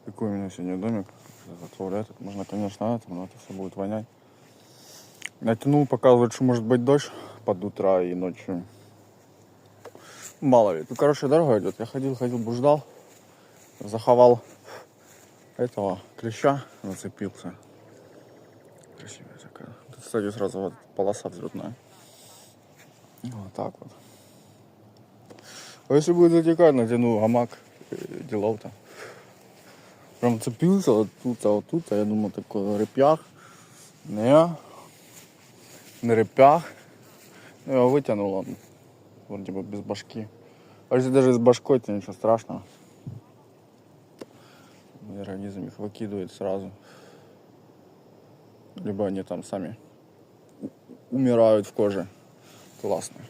Какой у меня сегодня домик. Туалет. Можно, конечно, но это все будет вонять. Натянул, показывает, что может быть дождь под утро и ночью. Мало ли. Ну, короче, дорого идет. Я ходил, блуждал. Заховал этого клеща. Зацепился. Красивая такая. Тут, кстати, сразу вот полоса взлетная. Вот так вот. А если будет затекать, натяну гамак. Делов-то. Прям цепился вот тут, а я думал, такой репьях. Не репьях. Ну, его вытянул он. Вроде бы без башки. А если даже с башкой, то ничего страшного. Организм их выкидывает сразу. Либо они там сами умирают в коже. Классно.